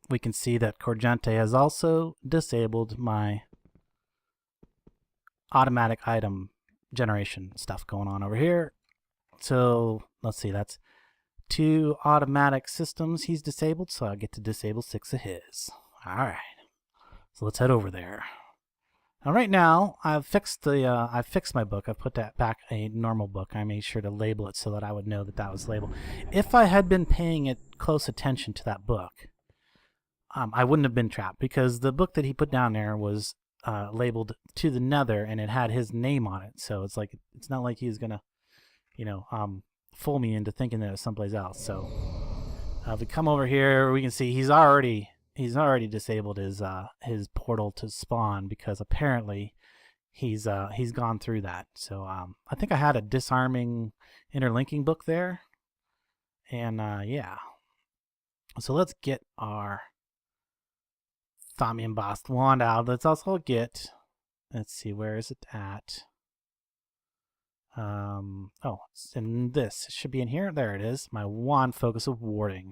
Speaker 1: We can see that Corjante has also disabled my automatic item generation stuff going on over here. So let's see, that's 2 automatic systems he's disabled, so I get to disable 6 of his. Alright, so let's head over there. Now, right now, I've fixed my book. I've put that back a normal book. I made sure to label it so that I would know that that was labeled. If I had been paying close attention to that book, I wouldn't have been trapped, because the book that he put down there was labeled to the Nether, and it had his name on it. So it's like, it's not like he's gonna, you know, fool me into thinking that it was someplace else. So if we come over here, we can see he's already disabled his portal to spawn, because apparently he's gone through that. So I think I had a disarming interlinking book there, and yeah. So let's get our Thaumian Boss wand out. Let's also get, let's see, where is it at? Oh, it's in this. It should be in here. There it is. My wand focus of warding.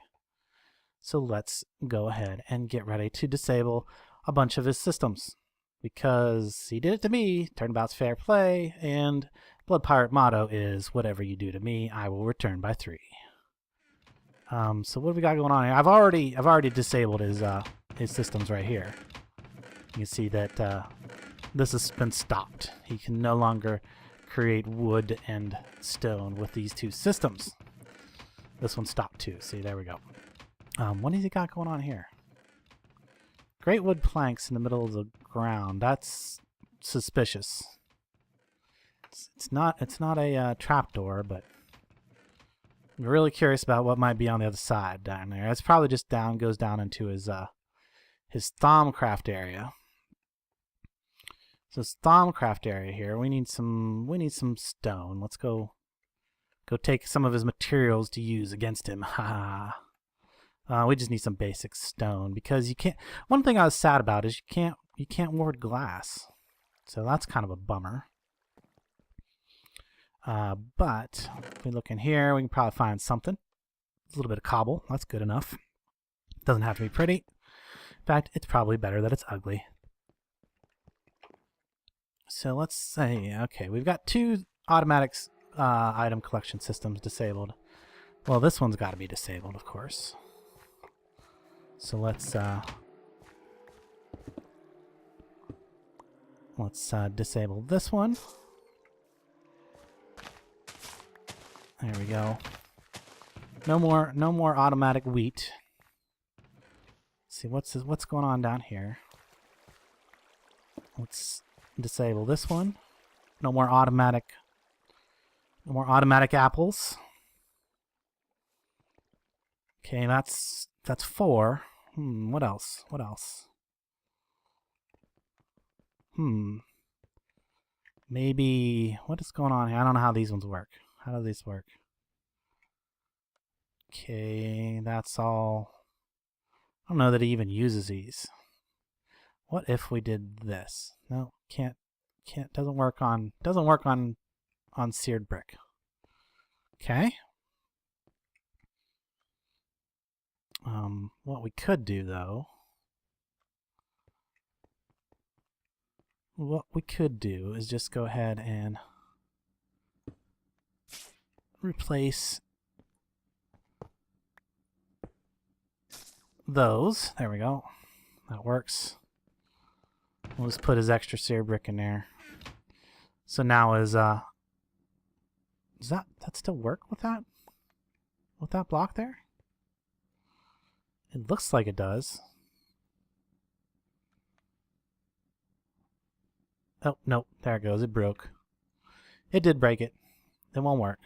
Speaker 1: So let's go ahead and get ready to disable a bunch of his systems, because he did it to me. Turnabout's fair play, and Blood Pirate motto is, whatever you do to me, I will return by 3. So what have we got going on here? I've already disabled his systems right here. You can see that this has been stopped. He can no longer create wood and stone with these two systems. This one stopped too. See, there we go. What has he got going on here? Great wood planks in the middle of the ground. That's suspicious. It's not a trapdoor, but I'm really curious about what might be on the other side down there. It's probably just goes down into his Thaumcraft area. So Thaumcraft area here. We need some stone. Let's go take some of his materials to use against him. Ha. We just need some basic stone because you can't. One thing I was sad about is you can't ward glass, so that's kind of a bummer. But if we look in here, we can probably find something. A little bit of cobble. That's good enough. Doesn't have to be pretty. In fact, it's probably better that it's ugly. So let's say, okay, we've got two automatic item collection systems disabled. Well, this one's got to be disabled, of course. So let's disable this one. There we go. No more automatic wheat. Let's see what's going on down here. Let's disable this one. No more automatic apples. Okay, that's 4. What else? Maybe what is going on here? I don't know how these ones work. How do these work? Okay, that's all. I don't know that he even uses these. What if we did this? No, can't. Doesn't work on seared brick. Okay. What we could do though. What we could do is just go ahead and replace those. There we go. That works. We'll just put his extra seared brick in there. So now does that still work with that block there? It looks like it does. Oh, nope. There it goes. It broke. It did break it. It won't work.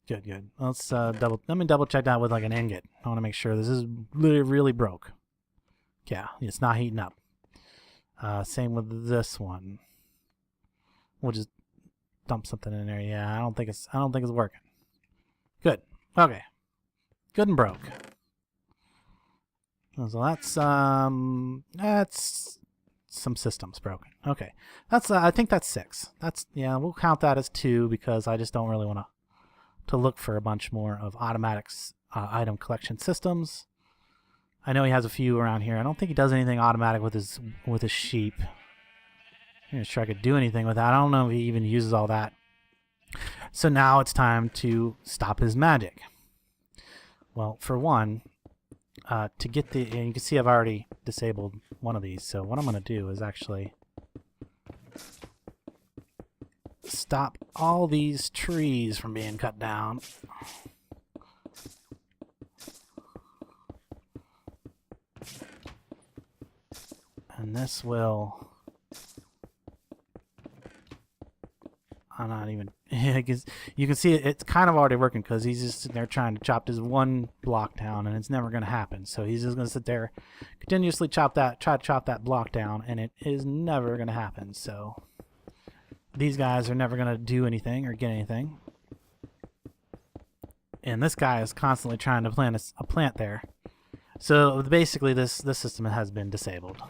Speaker 1: Good. Let me double check that with like an ingot. I want to make sure this is really broke. Yeah, it's not heating up. Same with this one. We'll just dump something in there. Yeah, I don't think it's working. Good. Okay. Good and broke. So that's some systems broken. Okay. That's I think that's 6. Yeah, we'll count that as 2 because I just don't really want to look for a bunch more of automatics item collection systems. I know he has a few around here. I don't think he does anything automatic with his sheep. I'm not sure I could do anything with that. I don't know if he even uses all that. So now it's time to stop his magic. Well, for one, to get and you can see I've already disabled one of these. So what I'm going to do is actually stop all these trees from being cut down. And this will... I'm not even... you can see it's kind of already working because he's just sitting there trying to chop this one block down and it's never going to happen. So he's just going to sit there, continuously try to chop that block down, and it is never going to happen. So these guys are never going to do anything or get anything. And this guy is constantly trying to plant a plant there. So basically this system has been disabled.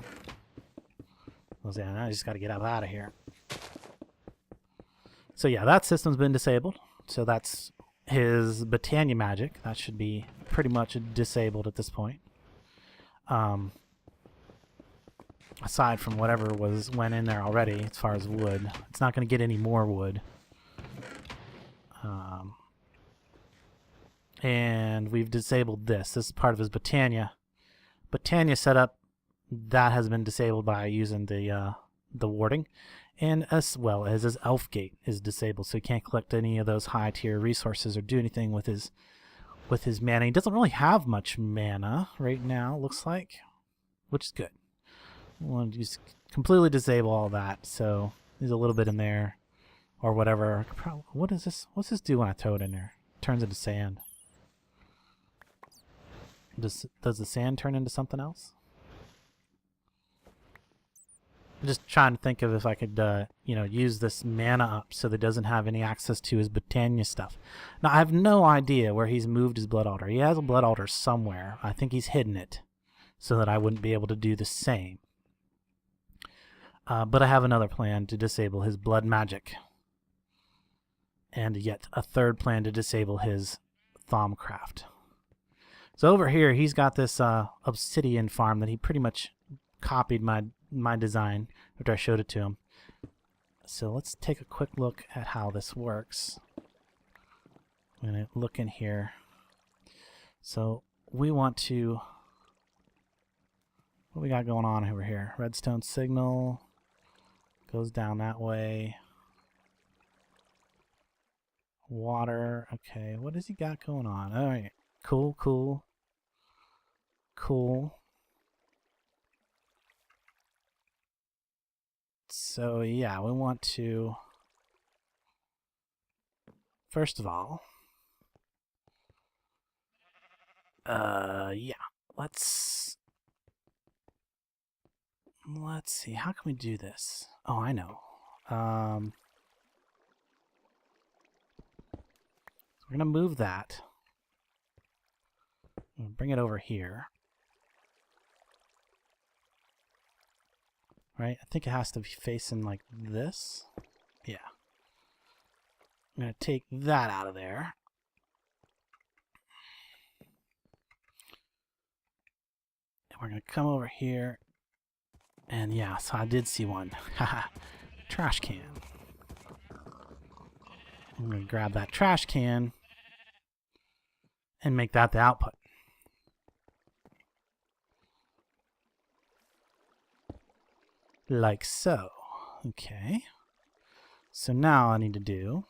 Speaker 1: I just got to get up out of here. So yeah, that system's been disabled. So that's his Britannia magic. That should be pretty much disabled at this point. Aside from whatever went in there already as far as wood. It's not going to get any more wood. And we've disabled this. This is part of his Britannia setup. That has been disabled by using the warding. and as well as his elf gate is disabled, so he can't collect any of those high tier resources or do anything with his mana. He doesn't really have much mana right now, looks like, which is good. We'll just completely disable all that, so there's a little bit in there or whatever. What is this? What's this do when I throw it in there? It turns into sand. Does the sand turn into something else? I'm just trying to think of if I could, use this mana up so that it doesn't have any access to his Britannia stuff. Now, I have no idea where he's moved his blood altar. He has a blood altar somewhere. I think he's hidden it so that I wouldn't be able to do the same. But I have another plan to disable his blood magic. And yet a third plan to disable his Thaumcraft. So over here, he's got this obsidian farm that he pretty much copied my design after I showed it to him. So let's take a quick look at how this works. I'm going to look in here. So we want to... What we got going on over here? Redstone signal goes down that way. Water. Okay, what has he got going on? All right. Cool, cool. Cool. So yeah, we want to, first of all, yeah, let's see, how can we do this? Oh, I know. We're gonna move that. Bring it over here. Right? I think it has to be facing like this. Yeah. I'm going to take that out of there. And we're going to come over here. And yeah, so I did see one. Haha. Trash can. I'm going to grab that trash can and make that the output. Like so. Okay. So now all I need to do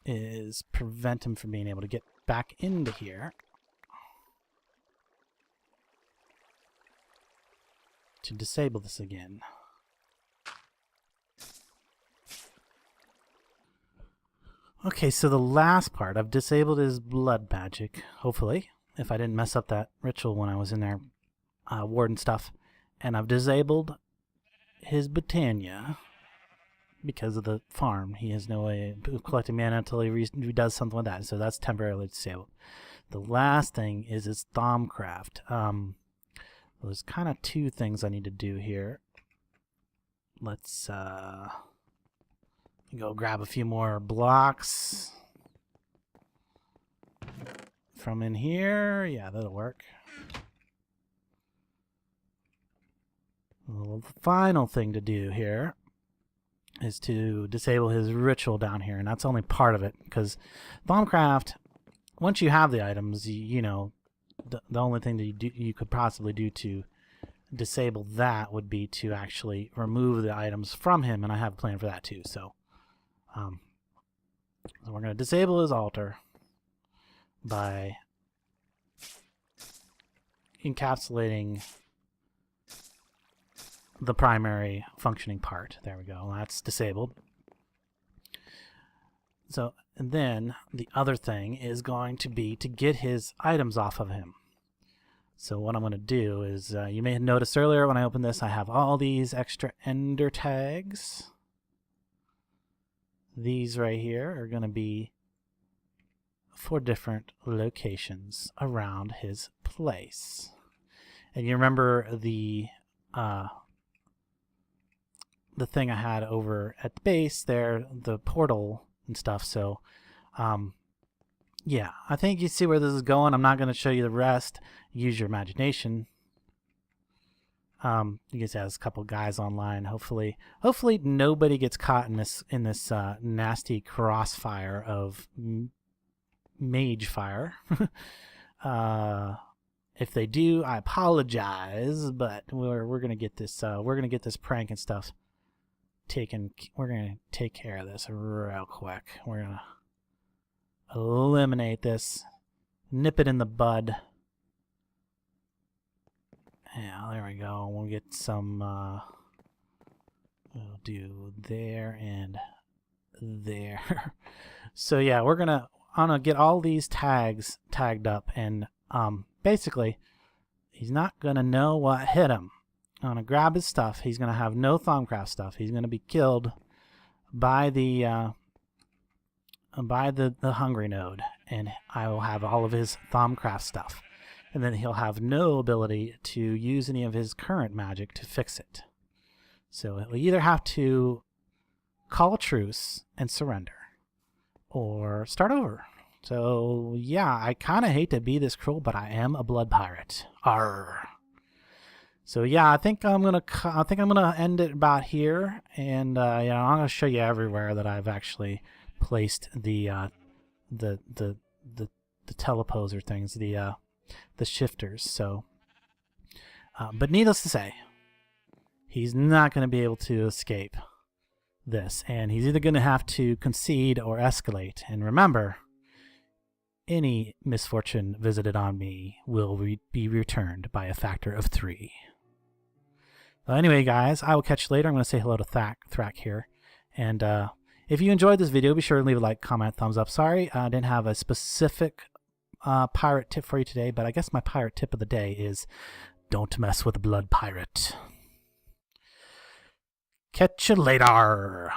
Speaker 1: is prevent him from being able to get back into here to disable this again. Okay, so the last part, I've disabled his blood magic, hopefully, if I didn't mess up that ritual when I was in there warding stuff. And I've disabled his Britannia because of the farm. He has no way of collecting mana until he does something with that. So that's temporarily disabled. The last thing is his Thaumcraft. There's kind of two things I need to do here. Let's go grab a few more blocks from in here. Yeah, that'll work. The final thing to do here is to disable his ritual down here, and that's only part of it, because Thaumcraft, once you have the items, you know, the only thing that you could possibly do to disable that would be to actually remove the items from him, and I have a plan for that too. So, so we're going to disable his altar by encapsulating the primary functioning part. There we go. That's disabled. So, and then the other thing is going to be to get his items off of him. So what I'm going to do is, you may have noticed earlier when I opened this, I have all these extra ender tags. These right here are going to be for different locations around his place. And you remember the thing I had over at the base there, the portal and stuff. So, yeah, I think you see where this is going. I'm not going to show you the rest. Use your imagination. You guys have a couple guys online. Hopefully nobody gets caught in this nasty crossfire of mage fire. If they do, I apologize, but we're gonna get this prank and stuff take care of this real quick. We're gonna eliminate this, nip it in the bud. Yeah, there we go. We'll get some. We'll do there and there. So yeah, I'm gonna get all these tags tagged up, and basically, he's not gonna know what hit him. I'm gonna grab his stuff. He's gonna have no Thaumcraft stuff. He's gonna be killed by the hungry node, and I will have all of his Thaumcraft stuff, and then he'll have no ability to use any of his current magic to fix it. So he'll either have to call a truce and surrender, or start over. So yeah, I kind of hate to be this cruel, but I am a blood pirate. Arr. So yeah, I think I'm gonna end it about here, and I'm gonna show you everywhere that I've actually placed the teleposer things, the shifters. So, but needless to say, he's not going to be able to escape this, and he's either going to have to concede or escalate. And remember, any misfortune visited on me will be returned by a factor of 3. So anyway, guys, I will catch you later. I'm going to say hello to Thrak here, and if you enjoyed this video, be sure to leave a like, comment, thumbs up. Sorry, I didn't have a specific pirate tip for you today, but I guess my pirate tip of the day is don't mess with a blood pirate. Catch you later.